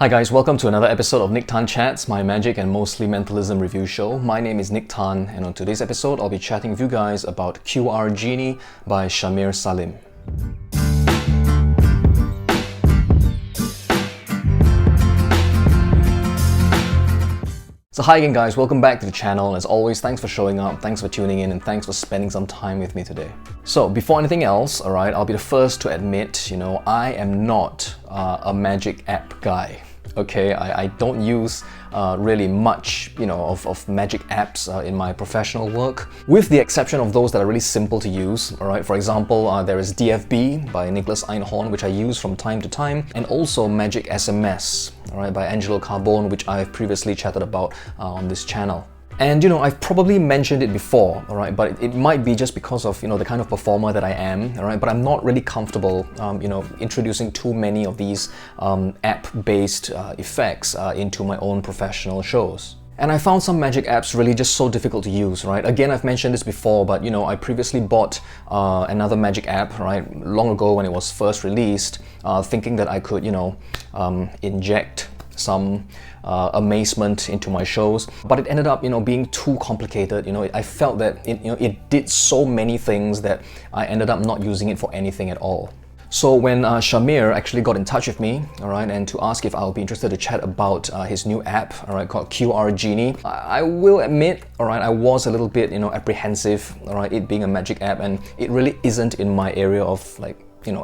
Hi guys, welcome to another episode of Nique Chats, my magic and mostly mentalism review show. My name is Nique, and on today's episode, I'll be chatting with you guys about QR Genie by Salim. So hi again guys, welcome back to the channel. As always, thanks for showing up, thanks for tuning in, and thanks for spending some time with me today. So before anything else, alright, I'll be the first to admit, I am not a magic app guy. Okay, I don't use really much, of magic apps in my professional work, with the exception of those that are really simple to use. All right, for example, there is DFB by Nicholas Einhorn, which I use from time to time, and also Magic SMS, all right, by Angelo Carbone, which I've previously chatted about on this channel. And I've probably mentioned it before, all right, but it might be just because of the kind of performer that I am, all right. But I'm not really comfortable, introducing too many of these app-based effects into my own professional shows. And I found some magic apps really just so difficult to use, right? Again, I've mentioned this before, but I previously bought another magic app, right, long ago when it was first released, thinking that I could, inject some amazement into my shows, but it ended up being too complicated. I felt that it did so many things that I ended up not using it for anything at all. So when Shamir actually got in touch with me, all right, and to ask if I'll be interested to chat about his new app, all right, called QR Genie, I will admit, all right, I was a little bit apprehensive, all right, it being a magic app, and it really isn't in my area of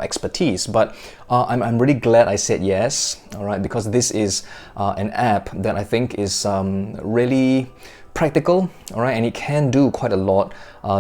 expertise, but I'm really glad I said yes, all right, because this is an app that I think is really practical, all right, and it can do quite a lot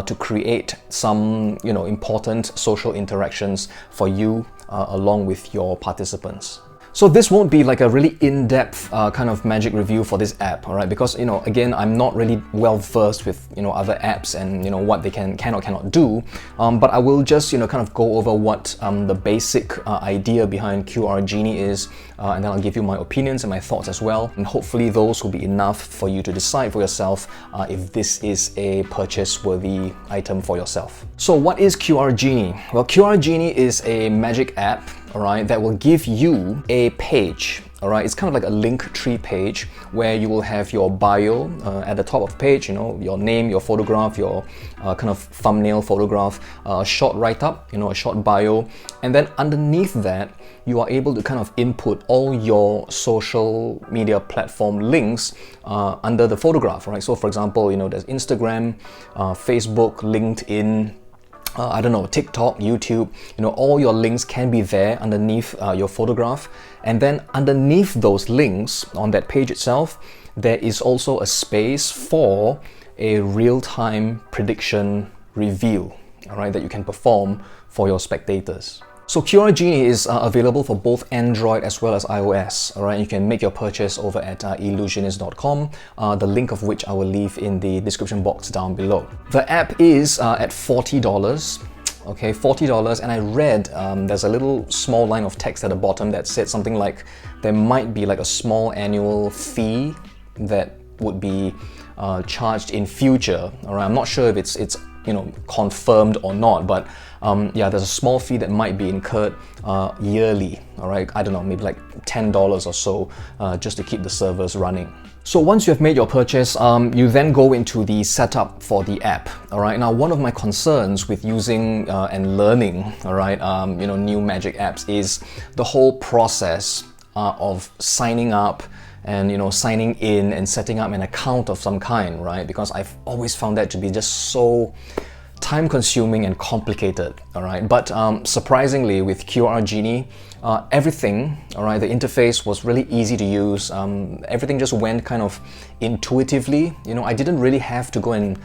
to create some important social interactions for you along with your participants. So this won't be like a really in-depth kind of magic review for this app, all right? Because again, I'm not really well versed with other apps and what they can or cannot do. But I will just kind of go over what the basic idea behind QR Genie is, and then I'll give you my opinions and my thoughts as well. And hopefully those will be enough for you to decide for yourself if this is a purchase-worthy item for yourself. So what is QR Genie? Well, QR Genie is a magic app, all right, that will give you a page, all right. It's kind of like a link tree page where you will have your bio at the top of the page, your name, your photograph, your kind of thumbnail photograph, a short write-up, a short bio, and then underneath that, you are able to kind of input all your social media platform links under the photograph, right? So for example, there's Instagram, Facebook, LinkedIn, I don't know, TikTok, YouTube, all your links can be there underneath your photograph. And then underneath those links on that page itself, there is also a space for a real-time prediction review, all right, that you can perform for your spectators. So QR Genie is available for both Android as well as iOS, all right? You can make your purchase over at illusionist.com, the link of which I will leave in the description box down below. The app is at $40, okay, $40, and I read there's a little small line of text at the bottom that said something like there might be like a small annual fee that would be charged in future, all right? I'm not sure if it's confirmed or not, but yeah, there's a small fee that might be incurred yearly, all right? I don't know, maybe like $10 or so just to keep the servers running. So once you have made your purchase, you then go into the setup for the app, all right? Now, one of my concerns with using and learning, all right, new magic apps is the whole process of signing up and signing in and setting up an account of some kind, right? Because I've always found that to be just so time-consuming and complicated, all right? But surprisingly, with QR Genie, everything, all right, the interface was really easy to use. Everything just went kind of intuitively. I didn't really have to go and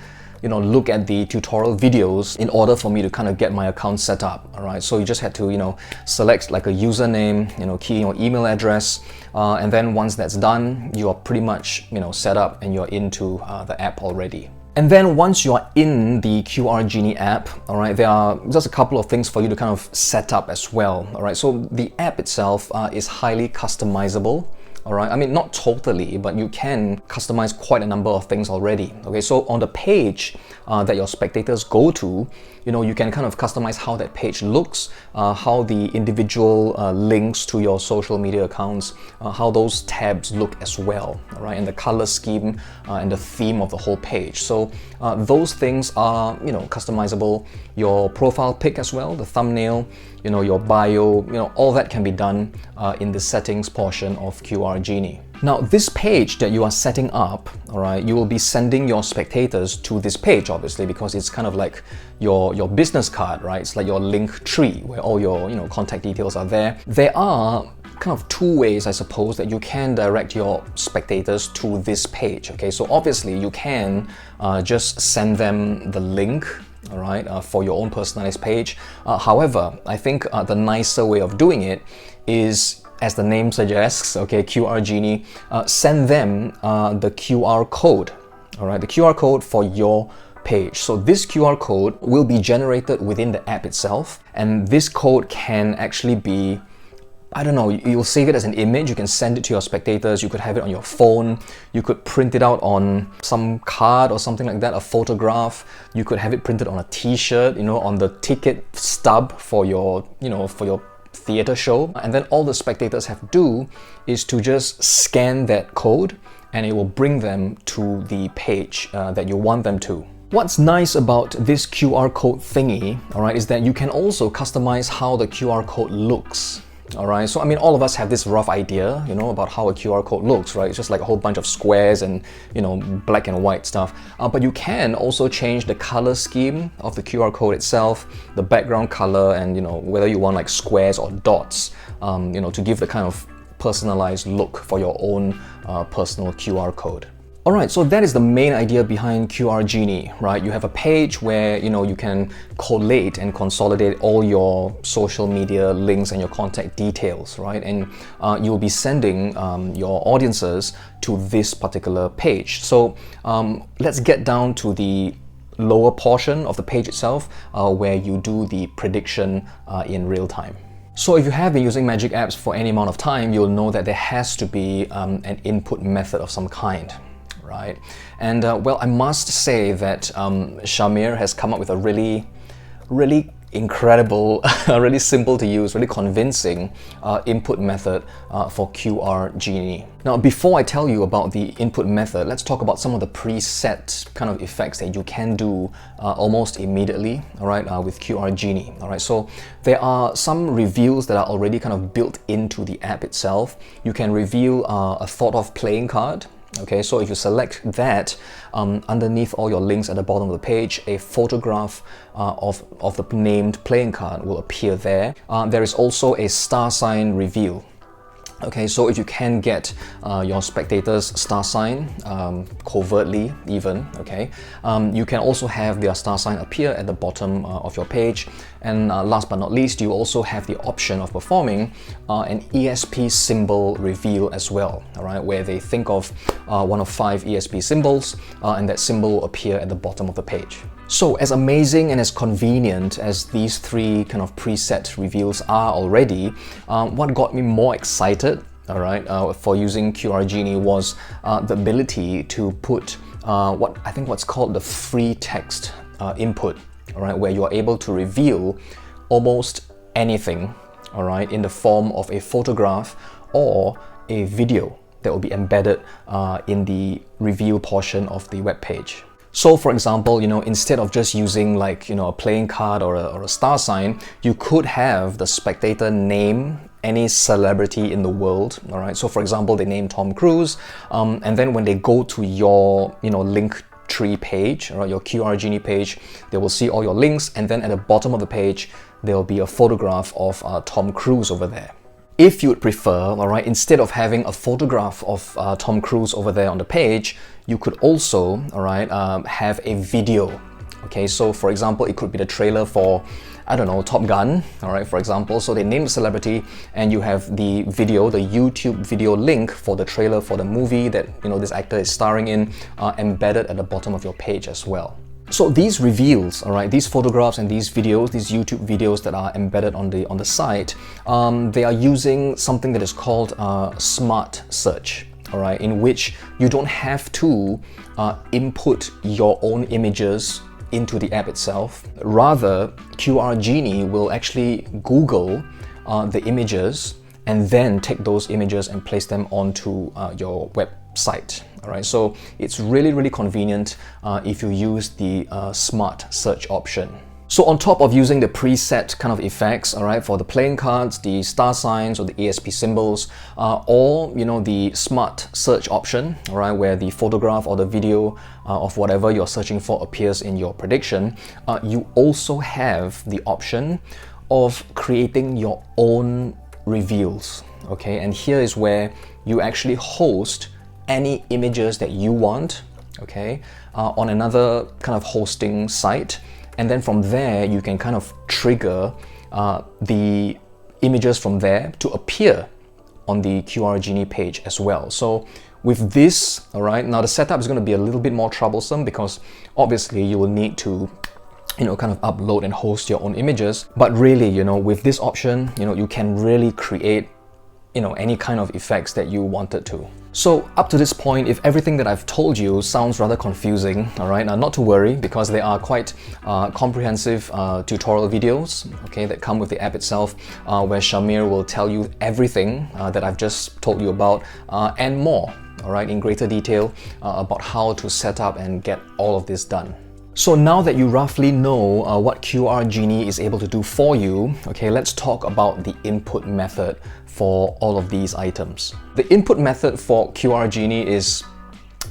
look at the tutorial videos in order for me to kind of get my account set up, all right? So you just had to, select like a username, key in your email address, and then once that's done, you are pretty much, set up and you're into the app already. And then once you're in the QR Genie app, all right, there are just a couple of things for you to kind of set up as well, all right? So the app itself is highly customizable. All right, I mean, not totally, but you can customize quite a number of things already. Okay, so on the page that your spectators go to, you can kind of customize how that page looks, how the individual links to your social media accounts, how those tabs look as well, right? And the color scheme and the theme of the whole page. So those things are, customizable. Your profile pic as well, the thumbnail, your bio, all that can be done in the settings portion of QR Genie. Now, this page that you are setting up, all right, you will be sending your spectators to this page, obviously, because it's kind of like your business card, right? It's like your link tree where all your, contact details are there. There are kind of two ways, I suppose, that you can direct your spectators to this page, okay? So obviously you can just send them the link, all right, for your own personalized page. However, I think the nicer way of doing it is, as the name suggests, okay, QR Genie, send them the QR code, all right, the QR code for your page. So this QR code will be generated within the app itself, and this code can actually be, I don't know, you'll save it as an image, you can send it to your spectators, you could have it on your phone, you could print it out on some card or something like that, a photograph, you could have it printed on a t-shirt, on the ticket stub for your, for your theater show. And then all the spectators have to do is to just scan that code and it will bring them to the page that you want them to. What's nice about this QR code thingy, all right, is that you can also customize how the QR code looks. All right, so I mean, all of us have this rough idea, about how a QR code looks, right? It's just like a whole bunch of squares and, black and white stuff. But you can also change the color scheme of the QR code itself, the background color, and, whether you want like squares or dots, to give the kind of personalized look for your own personal QR code. Alright, so that is the main idea behind QR Genie, right? You have a page where, you can collate and consolidate all your social media links and your contact details, right? And you'll be sending your audiences to this particular page. So let's get down to the lower portion of the page itself, where you do the prediction in real time. So if you have been using Magic Apps for any amount of time, you'll know that there has to be an input method of some kind. Right? And well, I must say that Shamir has come up with a really incredible, really simple to use, really convincing input method for QR Genie. Now, before I tell you about the input method, let's talk about some of the preset kind of effects that you can do almost immediately, all right, with QR Genie. All right, so there are some reveals that are already kind of built into the app itself. You can reveal a thought of playing card. Okay, so if you select that, underneath all your links at the bottom of the page, a photograph of the named playing card will appear there. There is also a star sign reveal. Okay, so if you can get your spectators' star sign covertly even, okay, you can also have their star sign appear at the bottom of your page. And last but not least, you also have the option of performing an ESP symbol reveal as well, all right, where they think of one of 5 ESP symbols and that symbol will appear at the bottom of the page. So as amazing and as convenient as these 3 kind of preset reveals are already, what got me more excited, all right, for using QR Genie was the ability to put what's called the free text input, all right, where you are able to reveal almost anything, all right, in the form of a photograph or a video that will be embedded in the reveal portion of the web page. So for example, instead of just using like, a playing card or a star sign, you could have the spectator name any celebrity in the world, all right? So for example, they name Tom Cruise, and then when they go to your, link tree page, right, your QR Genie page, they will see all your links, and then at the bottom of the page, there will be a photograph of Tom Cruise over there. If you would prefer, all right, instead of having a photograph of Tom Cruise over there on the page, you could also, all right, have a video. Okay, so for example, it could be the trailer for, I don't know, Top Gun, all right, for example. So they name the celebrity and you have the video, the YouTube video link for the trailer for the movie that, this actor is starring in, embedded at the bottom of your page as well. So these reveals, all right, these photographs and these videos, these YouTube videos that are embedded on the site, they are using something that is called smart search, all right, in which you don't have to input your own images into the app itself. Rather, QR Genie will actually Google the images and then take those images and place them onto your website. All right, so it's really convenient if you use the smart search option. So on top of using the preset kind of effects, all right, for the playing cards, the star signs or the ASP symbols, or the smart search option, all right, where the photograph or the video of whatever you're searching for appears in your prediction, you also have the option of creating your own reveals. Okay, and here is where you actually host any images that you want, okay, on another kind of hosting site. And then from there, you can kind of trigger the images from there to appear on the QR Genie page as well. So with this, all right, now the setup is going to be a little bit more troublesome because obviously you will need to kind of upload and host your own images. But really, with this option, you can really create any kind of effects that you wanted to. So up to this point, if everything that I've told you sounds rather confusing, all right, now not to worry, because there are quite comprehensive tutorial videos, okay, that come with the app itself, where Shamir will tell you everything that I've just told you about and more, all right, in greater detail about how to set up and get all of this done. So now that you roughly know what QR Genie is able to do for you, okay, let's talk about the input method for all of these items. The input method for QR Genie is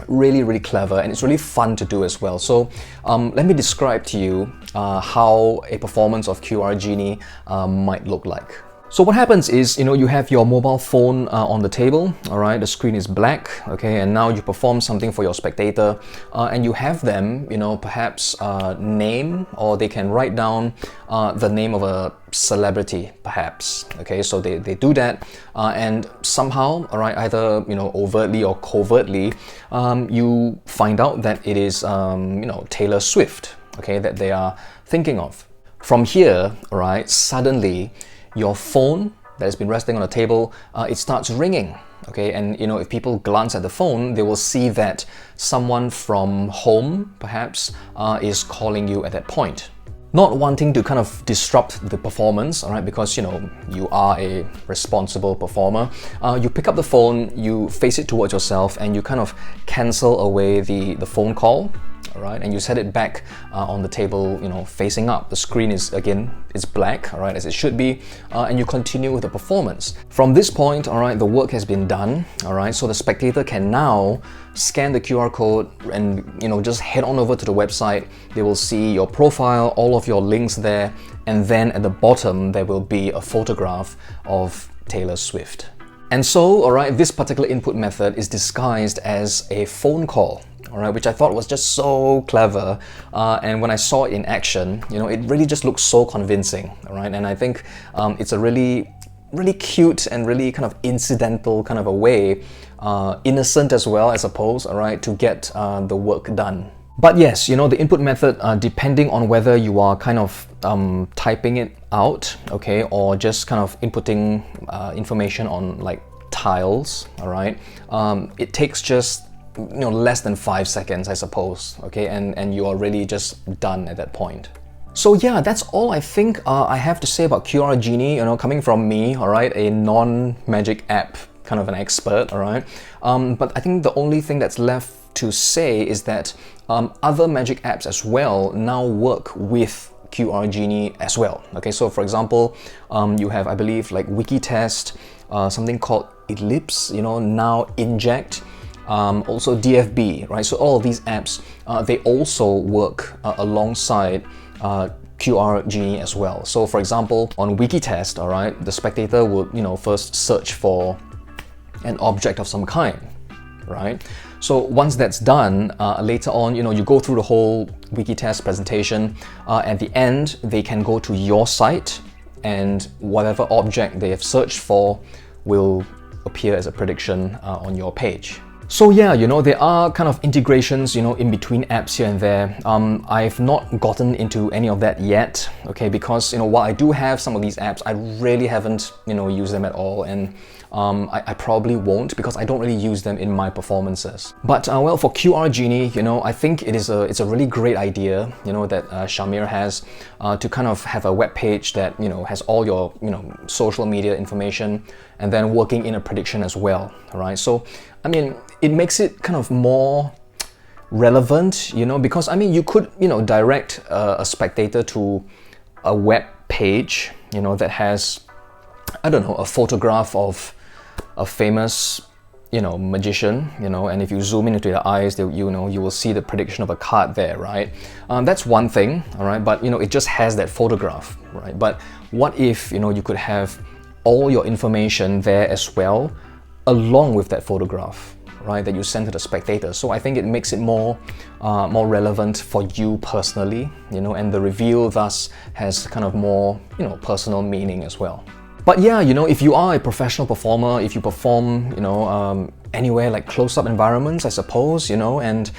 really clever and it's really fun to do as well. So let me describe to you how a performance of QR Genie might look like. So what happens is, you have your mobile phone on the table, all right, the screen is black, okay, and now you perform something for your spectator and you have them, perhaps name, or they can write down the name of a celebrity, perhaps, okay, so they do that and somehow, all right, either, overtly or covertly, you find out that it is, Taylor Swift, okay, that they are thinking of. From here, all right, suddenly, your phone that has been resting on a table, it starts ringing, okay? And if people glance at the phone, they will see that someone from home, perhaps, is calling you at that point. Not wanting to kind of disrupt the performance, all right, because you are a responsible performer, you pick up the phone, you face it towards yourself, and you kind of cancel away the phone call. All right, and you set it back on the table, facing up. The screen is, again, it's black, all right, as it should be, and you continue with the performance. From this point, all right, the work has been done, all right, so the spectator can now scan the QR code and, just head on over to the website. They will see your profile, all of your links there, and then at the bottom, there will be a photograph of Taylor Swift. And so, all right, this particular input method is disguised as a phone call. All right, which I thought was just so clever, and when I saw it in action, it really just looks so convincing. All right, and I think it's a really cute and really kind of incidental kind of a way, innocent as well, I suppose. All right, to get the work done. But yes, the input method, depending on whether you are kind of typing it out, okay, or just kind of inputting information on like tiles. All right, it takes just less than 5 seconds, I suppose, okay, and you are really just done at that point. So yeah, that's all I think I have to say about QR Genie, coming from me, all right, a non-magic app kind of an expert, all right, but I think the only thing that's left to say is that other magic apps as well now work with QR Genie as well, okay, so for example, you have, I believe, like Wikitest, something called Ellipse, now Inject, also DFB, right? So all of these apps, they also work alongside QR Genie as well. So for example, on Wikitest, all right, the spectator would, first search for an object of some kind, right? So once that's done, later on, you go through the whole Wikitest presentation. At the end, they can go to your site and whatever object they have searched for will appear as a prediction on your page. So yeah, there are kind of integrations, in between apps here and there. I've not gotten into any of that yet, okay, because, while I do have some of these apps, I really haven't, used them at all, and I probably won't because I don't really use them in my performances. But well, for QR Genie, I think it's a really great idea, that Shamir has to kind of have a web page that, has all your, social media information and then working in a prediction as well, all right? So, I mean, it makes it kind of more relevant, because I mean, you could, direct a spectator to a web page, that has, I don't know, a photograph of a famous, magician, and if you zoom into their eyes, you will see the prediction of a card there, right? That's one thing, all right, but it just has that photograph, right? But what if, you could have all your information there as well, along with that photograph, right, that you send to the spectator. So I think it makes it more relevant for you personally, and the reveal thus has kind of more, personal meaning as well. But yeah, if you are a professional performer, if you perform, anywhere like close-up environments, I suppose, and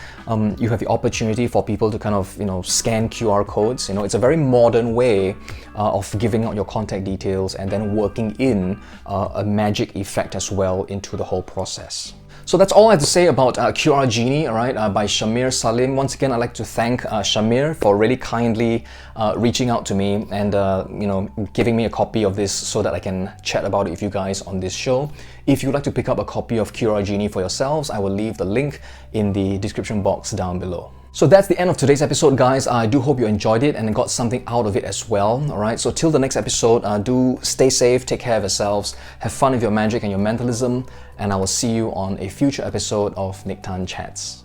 you have the opportunity for people to kind of, scan QR codes, it's a very modern way of giving out your contact details and then working in a magic effect as well into the whole process. So that's all I have to say about QR Genie, all right, by Shamir Salim. Once again, I'd like to thank Shamir for really kindly reaching out to me and giving me a copy of this so that I can chat about it with you guys on this show. If you'd like to pick up a copy of QR Genie for yourselves, I will leave the link in the description box down below. So that's the end of today's episode, guys. I do hope you enjoyed it and got something out of it as well. Alright, so till the next episode, do stay safe, take care of yourselves, have fun with your magic and your mentalism, and I will see you on a future episode of Nique Chats.